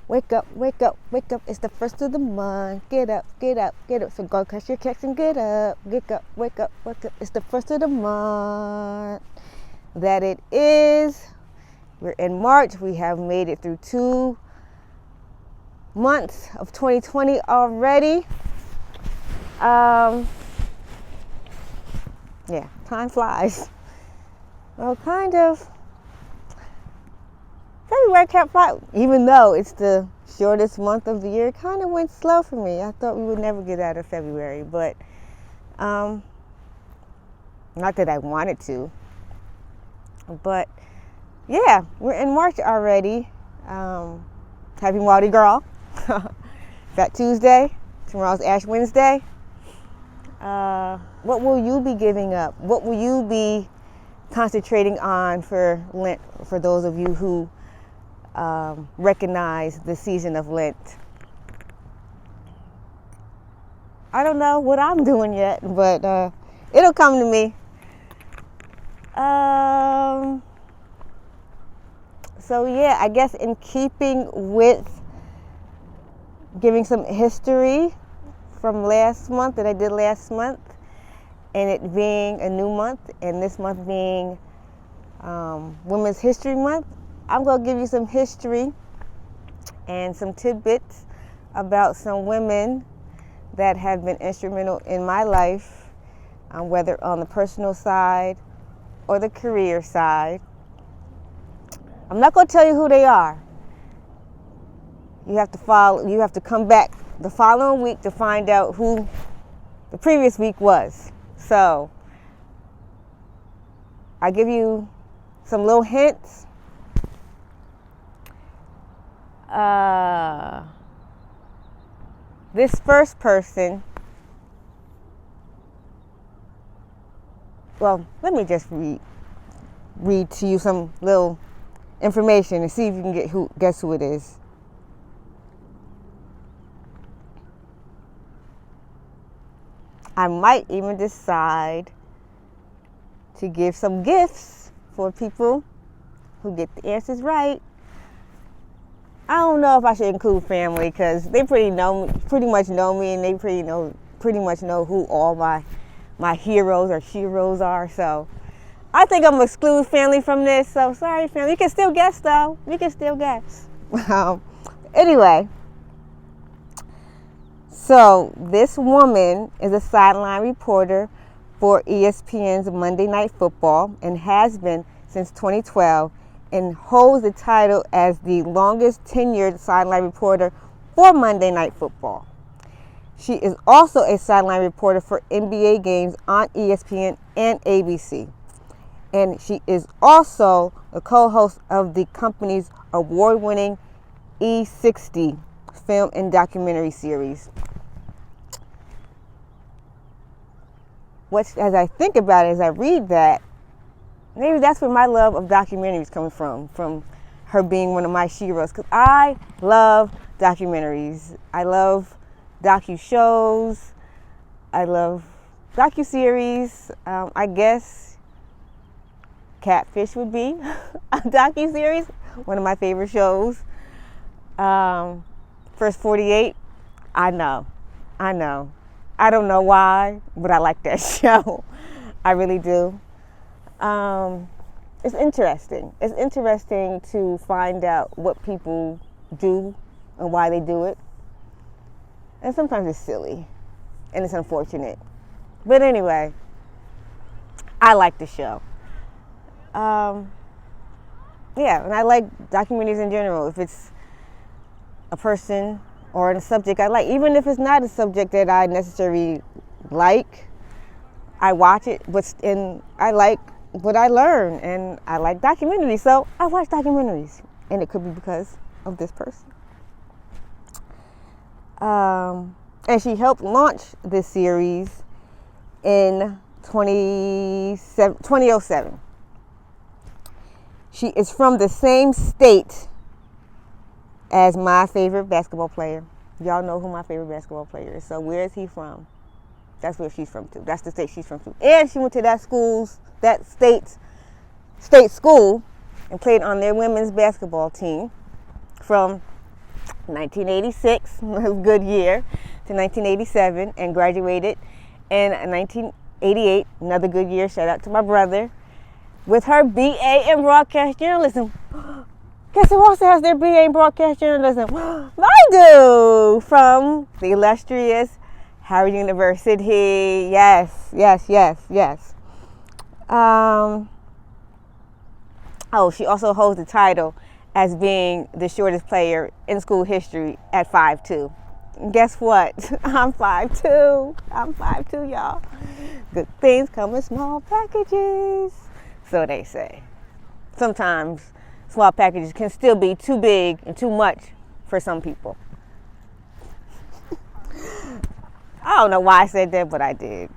Wake up, wake up, wake up. It's the first of the month. Get up, get up, get up. So go cash your checks and get up. Wake up, wake up, wake up. It's the first of the month. That it is. We're in March. We have made it through 2 months of 2020 already. Yeah, time flies. Well, kind of. February kept flying, even though it's the shortest month of the year. It kind of went slow for me. I thought we would never get out of February, but not that I wanted to. But yeah, we're in March already. Happy Mardi Gras. Fat Tuesday. Tomorrow's Ash Wednesday. What will you be giving up? What will you be concentrating on for Lent, for those of you who recognize the season of Lent? I don't know what I'm doing yet, but it'll come to me. So yeah, I guess in keeping with giving some history from last month that I did last month, and it being a new month, and this month being Women's History Month, I'm going to give you some history and some tidbits about some women that have been instrumental in my life, whether on the personal side or the career side. I'm not going to tell you who they are. You have to come back the following week to find out who the previous week was. So I give you some little hints. This first person, well, let me just read to you some little information and see if you can guess who it is. I might even decide to give some gifts for people who get the answers right. I don't know if I should include family because they pretty much know me, and they pretty much know who all my heroes or sheroes are. So I think I'm gonna exclude family from this. So sorry, family. You can still guess though. You can still guess. Anyway. So this woman is a sideline reporter for ESPN's Monday Night Football and has been since 2012 and holds the title as the longest tenured sideline reporter for Monday Night Football. She is also a sideline reporter for NBA games on ESPN and ABC. And she is also a co-host of the company's award-winning E60 film and documentary series. As I think about it, as I read that, maybe that's where my love of documentaries comes from her being one of my sheroes. Because I love documentaries. I love docu-shows. I love docu-series. I guess Catfish would be a docu-series, one of my favorite shows. First 48, I know. I don't know why, but I like that show. I really do. It's interesting. It's interesting to find out what people do and why they do it. And sometimes it's silly and it's unfortunate. But anyway, I like the show. Yeah, and I like documentaries in general. If it's a person or a subject I like, even if it's not a subject that I necessarily like, I watch it, and I like what I learn, and I like documentaries, so I watch documentaries, and it could be because of this person. And she helped launch this series in 2007. She is from the same state as my favorite basketball player. Y'all know who my favorite basketball player is. So where is he from? That's where she's from too. That's the state she's from too. And she went to that state school and played on their women's basketball team from 1986 was a good year, to 1987, and graduated in 1988, another good year. Shout out to my brother, with her BA in broadcast journalism. Guess who also has their BA in broadcast journalism? I do, from the illustrious Howard University. Yes. She also holds the title as being the shortest player in school history at 5'2". Guess what? I'm 5'2". I'm 5'2", y'all. Good things come in small packages, so they say. Sometimes small packages can still be too big and too much for some people. I don't know why I said that, but I did.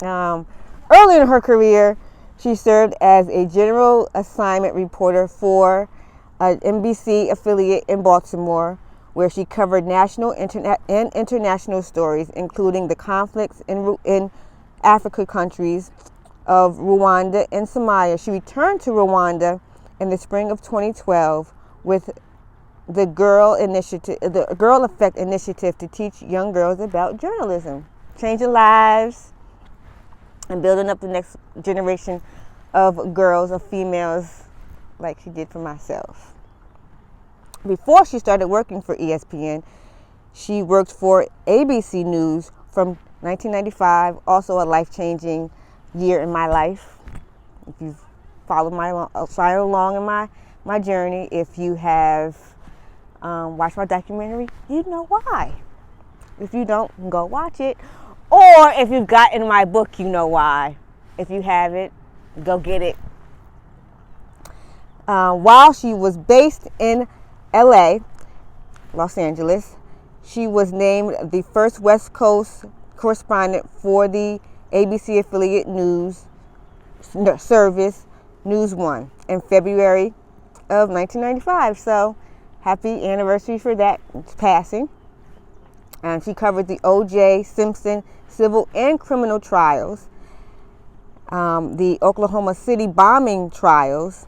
Early in her career, she served as a general assignment reporter for an NBC affiliate in Baltimore, where she covered national and international stories, including the conflicts in African countries of Rwanda and Somalia. She returned to Rwanda in the spring of 2012 with the Girl Effect initiative to teach young girls about journalism, changing lives, and building up the next generation of girls, of females, like she did for myself. Before she started working for ESPN, she worked for ABC News from 1995, also a life-changing year in my life. If you've followed along in my journey, if you have watched my documentary, you know why. If you don't, go watch it. Or if you've gotten my book, you know why. If you haven't, go get it. While she was based in LA, Los Angeles, she was named the first West Coast correspondent for the ABC affiliate news service News One in February of 1995. So happy anniversary for that passing. And she covered the O.J. Simpson civil and criminal trials, the Oklahoma City bombing trials,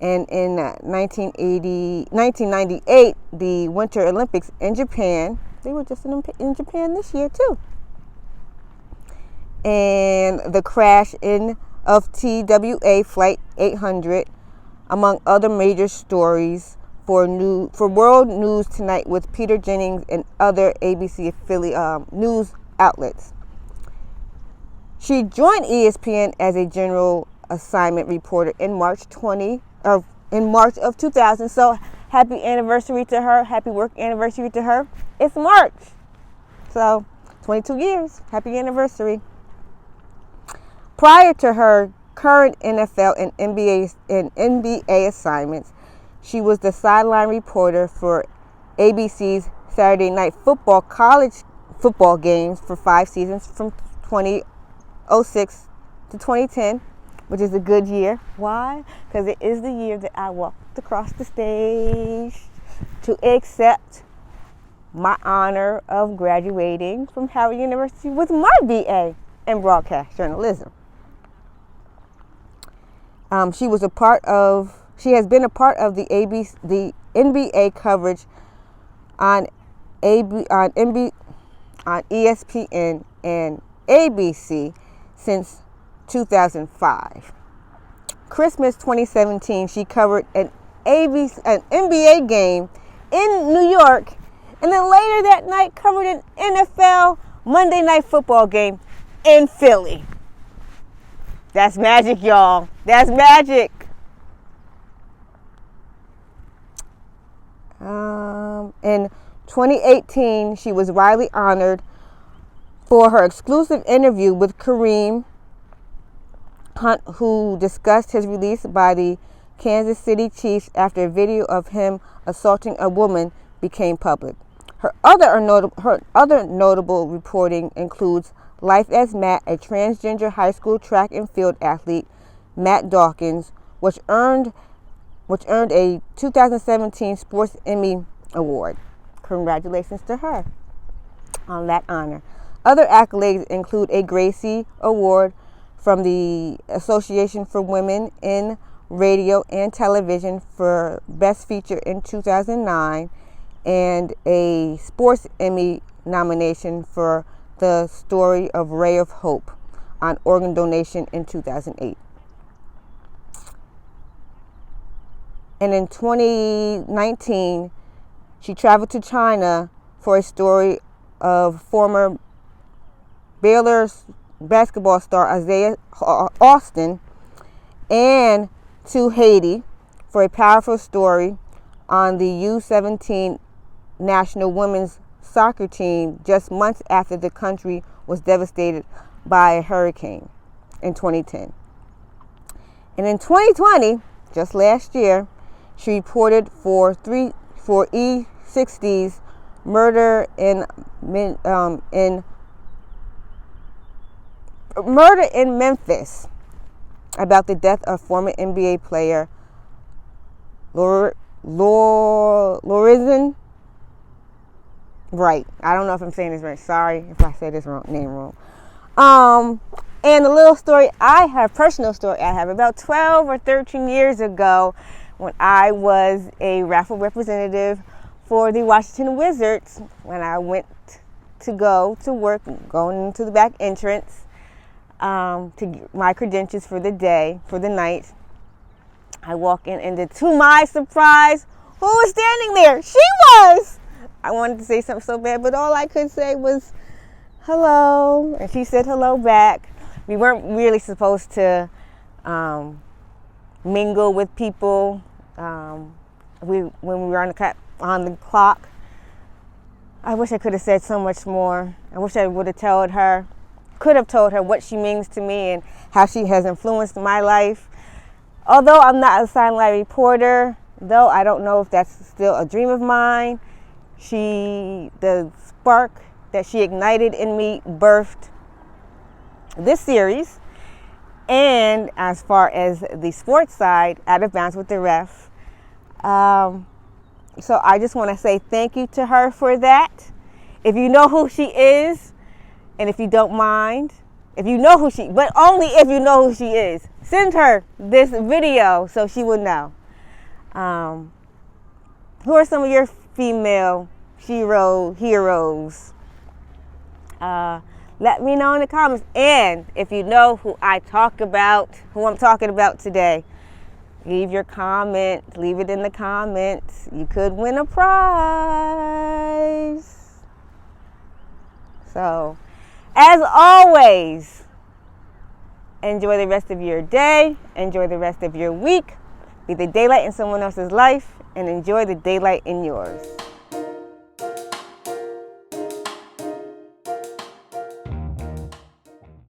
and in 1998, the Winter Olympics in Japan. They were just in Japan this year too. And the crash of TWA Flight 800, among other major stories for World News Tonight with Peter Jennings and other ABC affiliate news outlets. She joined ESPN as a general assignment reporter in March of 2000. So happy anniversary to her. Happy work anniversary to her. It's March. So 22 years. Happy anniversary. Prior to her current NFL and NBA assignments, she was the sideline reporter for ABC's Saturday Night Football college football games for 5 seasons from 2006 to 2010, which is a good year. Why? Because it is the year that I walked across the stage to accept my honor of graduating from Howard University with my BA in broadcast journalism. She has been a part of the NBA coverage on ESPN and ABC since 2005. Christmas 2017, she covered an NBA game in New York, and then later that night covered an NFL Monday Night Football game in Philly. That's magic, y'all. That's magic. In 2018, she was widely honored for her exclusive interview with Kareem Hunt, who discussed his release by the Kansas City Chiefs after a video of him assaulting a woman became public. Her other notable reporting includes Life as Matt, a transgender high school track and field athlete, Matt Dawkins, which earned a 2017 Sports Emmy Award. Congratulations to her on that honor. Other accolades include a Gracie Award from the Association for Women in radio, and television for Best Feature in 2009, and a Sports Emmy nomination for the story of Ray of Hope on organ donation in 2008. And in 2019, she traveled to China for a story of former Baylor basketball star Isaiah Austin, and to Haiti for a powerful story on the U17 national women's soccer team just months after the country was devastated by a hurricane in 2010. And in 2020, just last year, she reported for E60's Murder in Memphis about the death of former NBA player Lorenzen Wright. I don't know if I'm saying this right. Sorry if I said his name wrong. And a little story personal story I have, about 12 or 13 years ago, when I was a raffle representative for the Washington Wizards, when I went to go to work, going into the back entrance to get my credentials for the night. I walk in, and to my surprise, who was standing there? She was! I wanted to say something so bad, but all I could say was, hello, and she said hello back. We weren't really supposed to mingle with people when we were on the clock. I wish I could have said so much more. I wish I could have told her what she means to me and how she has influenced my life. Although I'm not a sideline reporter, though I don't know if that's still a dream of mine, the spark that she ignited in me birthed this series. And as far as the sports side, Out of Bounds with the Ref. So I just want to say thank you to her for that. If you know who she is, and if you don't mind, but only if you know who she is, send her this video so she will know. Who are some of your female heroes? Let me know in the comments. And if you know who I'm talking about today, leave your comment. Leave it in the comments. You could win a prize. So, as always, enjoy the rest of your day. Enjoy the rest of your week. Be the daylight in someone else's life, and enjoy the daylight in yours.